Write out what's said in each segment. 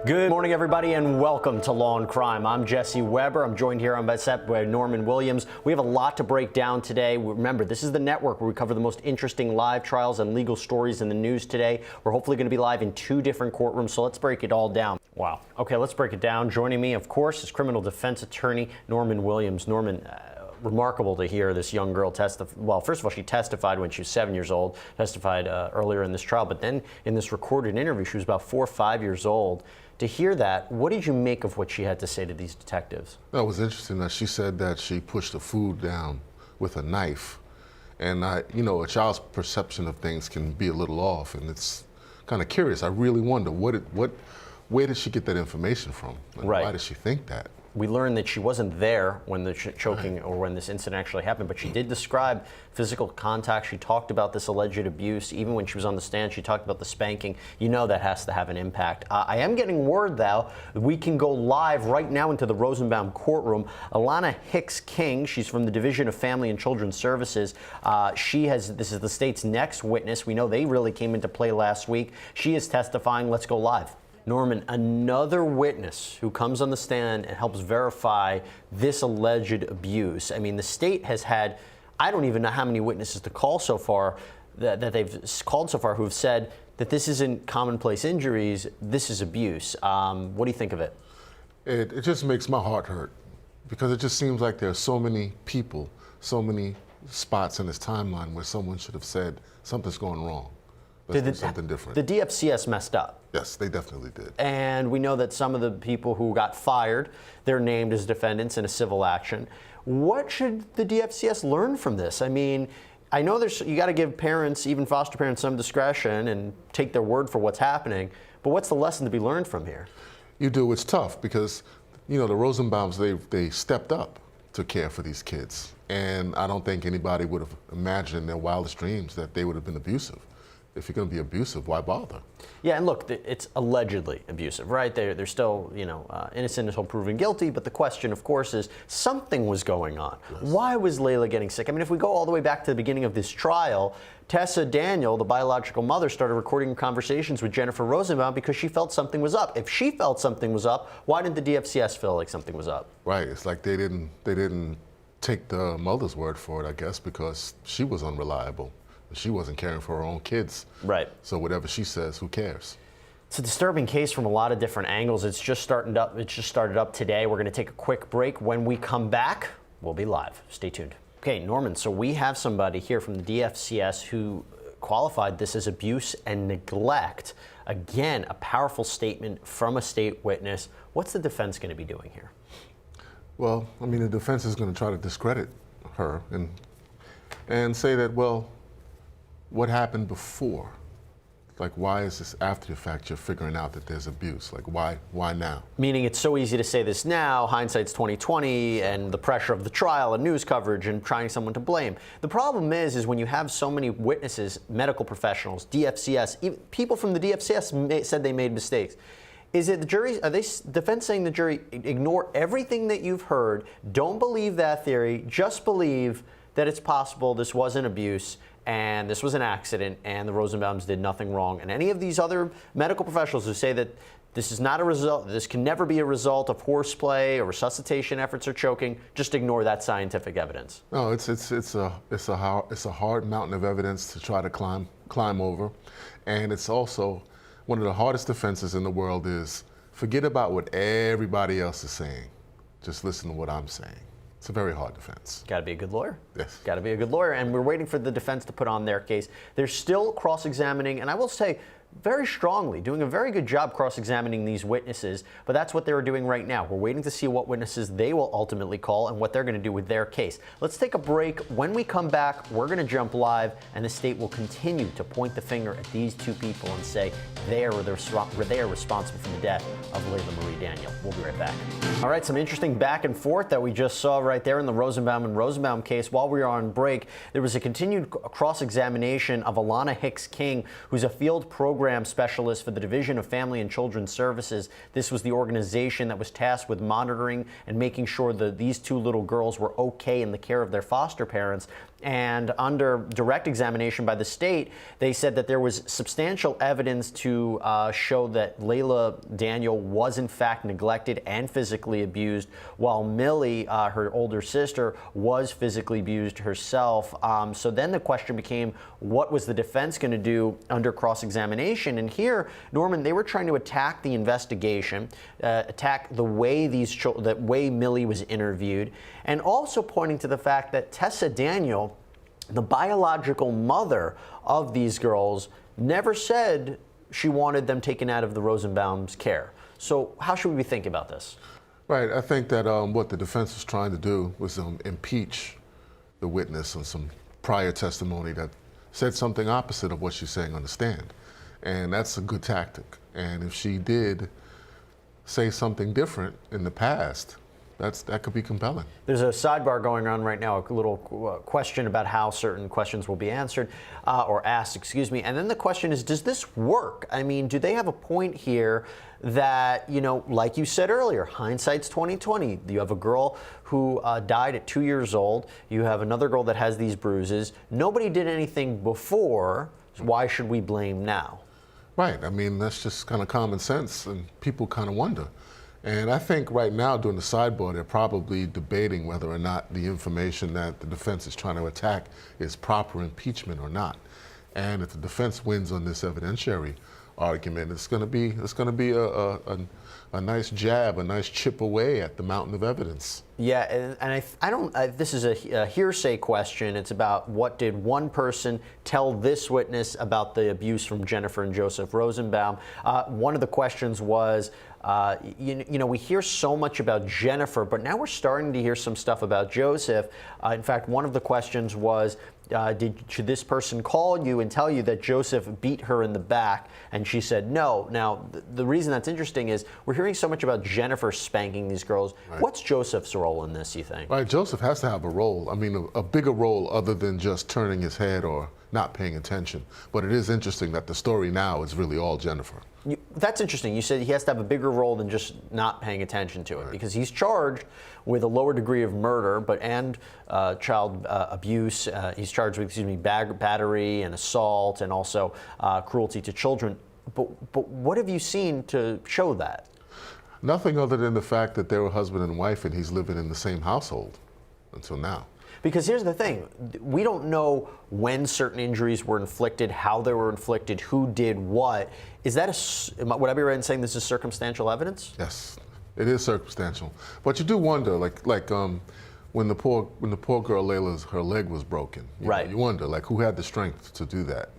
Good morning, everybody, and welcome to Law and Crime. I'm Jesse Weber. I'm joined here on set by Norman Williams. We have a lot to break down today. Remember, this is the network where we cover the most interesting live trials and legal stories in the news today. We're hopefully going to be live in 2 different courtrooms, so let's break it all down. Wow. Okay, let's break it down. Joining me, of course, is criminal defense attorney Norman Williams. Norman, remarkable to hear this young girl testify. Well, first of all, she testified when she was 7 years old, testified earlier in this trial, but then in this recorded interview, she was about 4 or 5 years old. To hear that, what did you make of what she had to say to these detectives? That was interesting that she said that she pushed the food down with a knife. And a child's perception of things can be a little off, and it's kind of curious. I really wonder, where did she get that information from? Like, right. Why did she think that? We learned that she wasn't there when the choking or when this incident actually happened, but she did describe physical contact. She talked about this alleged abuse. Even when she was on the stand, she talked about the spanking. You know that has to have an impact. I am getting word, though, we can go live right now into the Rosenbaum courtroom. Alana Hicks King, she's from the Division of Family and Children's Services. This is the state's next witness. We know they really came into play last week. She is testifying. Let's go live. Norman, another witness who comes on the stand and helps verify this alleged abuse. I mean, the state has had, I don't even know how many witnesses to call so far, that they've called so far, who have said that this isn't commonplace injuries, this is abuse. What do you think of it? It just makes my heart hurt, because it just seems like there are so many people, so many spots in this timeline where someone should have said something's going wrong. Let's do something different. The DFCS messed up. Yes, they definitely did. And we know that some of the people who got fired, they're named as defendants in a civil action. What should the DFCS learn from this? I mean, I know you got to give parents, even foster parents, some discretion and take their word for what's happening, but what's the lesson to be learned from here? You do. It's tough because, the Rosenbaums, they stepped up to care for these kids. And I don't think anybody would have imagined in their wildest dreams that they would have been abusive. If you're going to be abusive, why bother? Yeah, and look, it's allegedly abusive, right? They're still, innocent until proven guilty. But the question, of course, is something was going on. Yes. Why was Layla getting sick? I mean, if we go all the way back to the beginning of this trial, Tessa Daniel, the biological mother, started recording conversations with Jennifer Rosenbaum because she felt something was up. If she felt something was up, why didn't the DFCS feel like something was up? Right. It's like they didn't take the mother's word for it, I guess, because she was unreliable. She wasn't caring for her own kids. Right. So whatever she says, who cares? It's a disturbing case from a lot of different angles. It's just started up today. We're going to take a quick break. When we come back, we'll be live. Stay tuned. Okay, Norman, so we have somebody here from the DFCS who qualified this as abuse and neglect. Again, a powerful statement from a state witness. What's the defense going to be doing here? Well, I mean, the defense is going to try to discredit her and say that, well, what happened before? Like, why is this after the fact you're figuring out that there's abuse? Like, why now? Meaning it's so easy to say this now, hindsight's 20/20, and the pressure of the trial and news coverage and trying someone to blame. The problem is when you have so many witnesses, medical professionals, DFCS, even people from the DFCS said they made mistakes. Is it the jury, are they defense saying the jury ignore everything that you've heard, don't believe that theory, just believe that it's possible this was an abuse and this was an accident and the Rosenbaums did nothing wrong? And any of these other medical professionals who say that this is not a result, this can never be a result of horseplay or resuscitation efforts or choking, just ignore that scientific evidence. No, it's a hard mountain of evidence to try to climb over, and it's also one of the hardest defenses in the world is forget about what everybody else is saying. Just listen to what I'm saying. It's a very hard defense. Got to be a good lawyer. Yes. Got to be a good lawyer. And we're waiting for the defense to put on their case. They're still cross-examining, and I will say, very strongly, doing a very good job cross-examining these witnesses, but that's what they're doing right now. We're waiting to see what witnesses they will ultimately call and what they're going to do with their case. Let's take a break. When we come back, we're going to jump live, and the state will continue to point the finger at these two people and say they are responsible for the death of Layla Marie Daniel. We'll be right back. All right, some interesting back and forth that we just saw right there in the Rosenbaum and Rosenbaum case. While we were on break, there was a continued cross-examination of Alana Hicks King, who's a field program specialist for the Division of Family and Children's Services. This was the organization that was tasked with monitoring and making sure that these two little girls were okay in the care of their foster parents. And under direct examination by the state, they said that there was substantial evidence to show that Layla Daniel was in fact neglected and physically abused, while Millie, her older sister, was physically abused herself. So then the question became, what was the defense going to do under cross-examination? And here, Norman, they were trying to attack the investigation, attack the way the way Millie was interviewed, and also pointing to the fact that Tessa Daniel, the biological mother of these girls, never said she wanted them taken out of the Rosenbaum's care. So how should we be thinking about this? Right. I think that what the defense was trying to do was impeach the witness on some prior testimony that said something opposite of what she's saying on the stand. And that's a good tactic. And if she did say something different in the past, that could be compelling. There's a sidebar going on right now, a little question about how certain questions will be answered or asked, excuse me. And then the question is, does this work? I mean, do they have a point here that, you know, like you said earlier, hindsight's 20/20. You have a girl who died at 2 years old. You have another girl that has these bruises. Nobody did anything before. So why should we blame now? Right. I mean, that's just kind of common sense, and people kind of wonder. And I think right now during the sidebar, they're probably debating whether or not the information that the defense is trying to attack is proper impeachment or not. And if the defense wins on this evidentiary argument, it's going to be a nice jab, a nice chip away at the mountain of evidence. Yeah, and this is a hearsay question. It's about what did one person tell this witness about the abuse from Jennifer and Joseph Rosenbaum. One of the questions was, you know, we hear so much about Jennifer, but now we're starting to hear some stuff about Joseph. In fact, one of the questions was, should this person call you and tell you that Joseph beat her in the back? And she said no. Now, the reason that's interesting is we're hearing so much about Jennifer spanking these girls. Right. What's Joseph's role in this, you think? Right, Joseph has to have a role. I mean, a bigger role other than just turning his head or not paying attention. But it is interesting that the story now is really all Jennifer. That's interesting. You said he has to have a bigger role than just not paying attention to it, right, because he's charged with a lower degree of murder, and child abuse. He's charged with, battery and assault, and also cruelty to children. But what have you seen to show that? Nothing other than the fact that they were husband and wife, and he's living in the same household until now. Because here's the thing, we don't know when certain injuries were inflicted, how they were inflicted, who did what. Is that would I be right in saying this is circumstantial evidence? Yes, it is circumstantial. But you do wonder, like when the poor girl Layla's, her leg was broken. Right. You wonder, like, who had the strength to do that?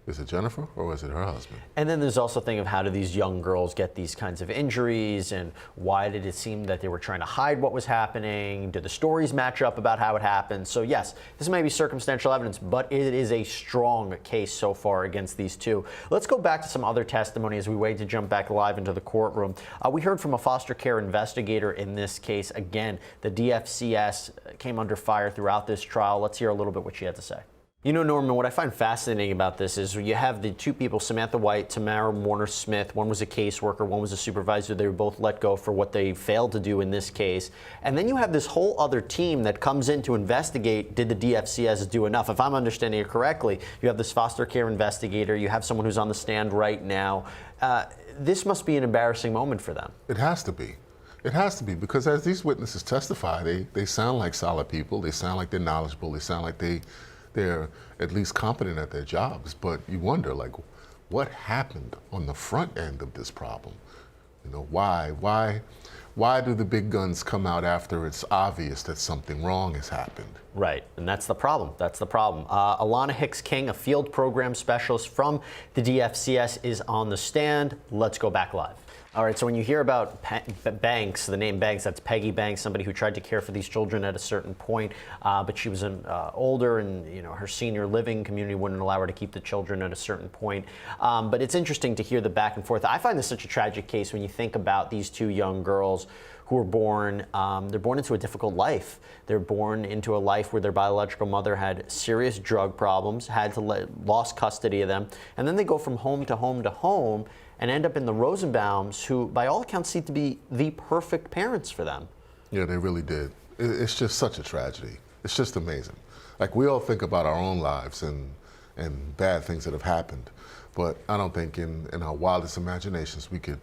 Is it Jennifer or was it her husband? And then there's also the thing of, how do these young girls get these kinds of injuries, and why did it seem that they were trying to hide what was happening? Do the stories match up about how it happened? So yes, this may be circumstantial evidence, but it is a strong case so far against these two. Let's go back to some other testimony as we wait to jump back live into the courtroom. We heard from a foster care investigator in this case. Again, the DFCS came under fire throughout this trial. Let's hear a little bit what she had to say. You know, Norman, what I find fascinating about this is you have the two people, Samantha White, Tamara Warner-Smith. One was a caseworker, one was a supervisor. They were both let go for what they failed to do in this case. And then you have this whole other team that comes in to investigate, did the DFCS do enough? If I'm understanding it correctly, you have this foster care investigator, you have someone who's on the stand right now. This must be an embarrassing moment for them. It has to be. It has to be, because as these witnesses testify, they sound like solid people. They sound like they're knowledgeable. They sound like they're at least competent at their jobs, but you wonder, like, what happened on the front end of this problem? You know, why do the big guns come out after it's obvious that something wrong has happened? Right, and that's the problem. That's the problem. Alana Hicks-King, a field program specialist from the DFCS, is on the stand. Let's go back live. All right, so when you hear about Banks, the name Banks, that's Peggy Banks, somebody who tried to care for these children at a certain point, but she was older, and her senior living community wouldn't allow her to keep the children at a certain point. But it's interesting to hear the back and forth. I find this such a tragic case when you think about these two young girls who were born, they're born into a difficult life. They're born into a life where their biological mother had serious drug problems, lost custody of them, and then they go from home to home to home and end up in the Rosenbaums, who by all accounts seem to be the perfect parents for them. Yeah, they really did. It's just such a tragedy. It's just amazing. Like, we all think about our own lives and bad things that have happened, but I don't think in our wildest imaginations we could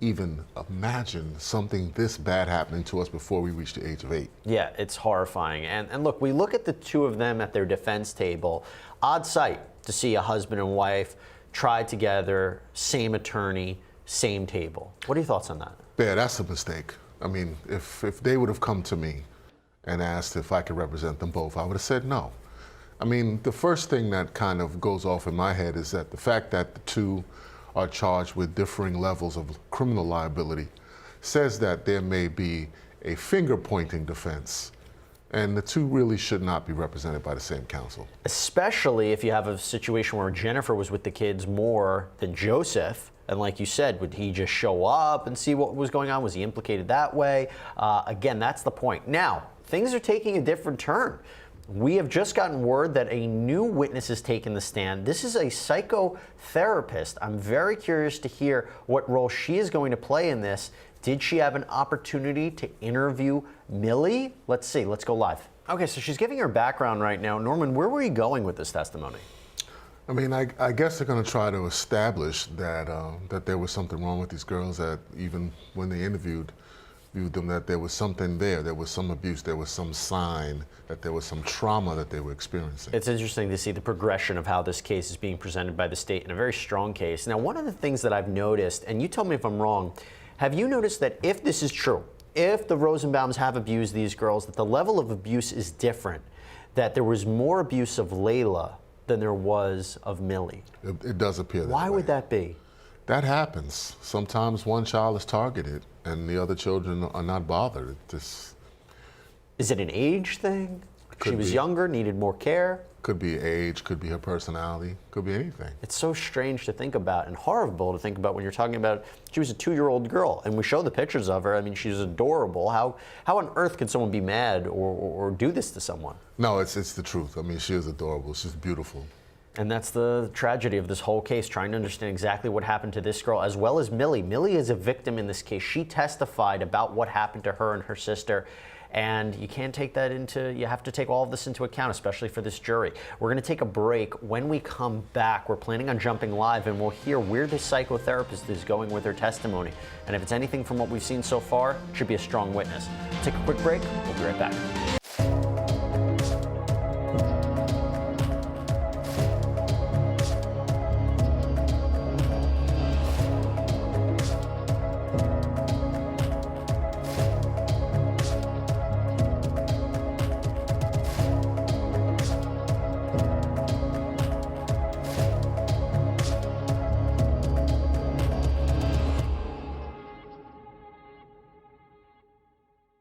even imagine something this bad happening to us before we reach the age of 8. Yeah, it's horrifying. And look, we look at the two of them at their defense table. Odd sight to see a husband and wife tried together, same attorney, same table. What are your thoughts on that? Yeah, that's a mistake. I mean, if they would have come to me and asked if I could represent them both, I would have said no. I mean, the first thing that kind of goes off in my head is that the fact that the two are charged with differing levels of criminal liability says that there may be a finger-pointing defense, and the two really should not be represented by the same counsel. Especially if you have a situation where Jennifer was with the kids more than Joseph. And like you said, would he just show up and see what was going on? Was he implicated that way? Again, that's the point. Now, things are taking a different turn. We have just gotten word that a new witness has taken the stand. This is a psychotherapist. I'm very curious to hear what role she is going to play in this. Did she have an opportunity to interview Millie? Let's see. Let's go live. Okay, so she's giving her background right now. Norman, where were you going with this testimony? I mean, I guess they're going to try to establish that that there was something wrong with these girls, that even when they interviewed them, that there was something there was some abuse, there was some sign that there was some trauma that they were experiencing. It's interesting to see the progression of how this case is being presented by the state in a very strong case. Now, one of the things that I've noticed, and you tell me if I'm wrong, have you noticed that if this is true, if the Rosenbaums have abused these girls, that the level of abuse is different, that there was more abuse of Layla than there was of Millie? It does appear that way. Why would that be? That happens. Sometimes one child is targeted and the other children are not bothered. Is it an age thing? She was be. younger, needed more care? Could be age, could be her personality, could be anything. It's so strange to think about and horrible to think about when you're talking about she was a 2-year-old girl, and we show the pictures of her. I mean, she's adorable. How on earth can someone be mad or do this to someone? No, it's the truth. I mean, she is adorable. She's beautiful. And that's the tragedy of this whole case, trying to understand exactly what happened to this girl, as well as Millie. Millie is a victim in this case. She testified about what happened to her and her sister. And you can't take that you have to take all of this into account, especially for this jury. We're going to take a break. When we come back, we're planning on jumping live, and we'll hear where this psychotherapist is going with her testimony. And if it's anything from what we've seen so far, it should be a strong witness. Take a quick break. We'll be right back.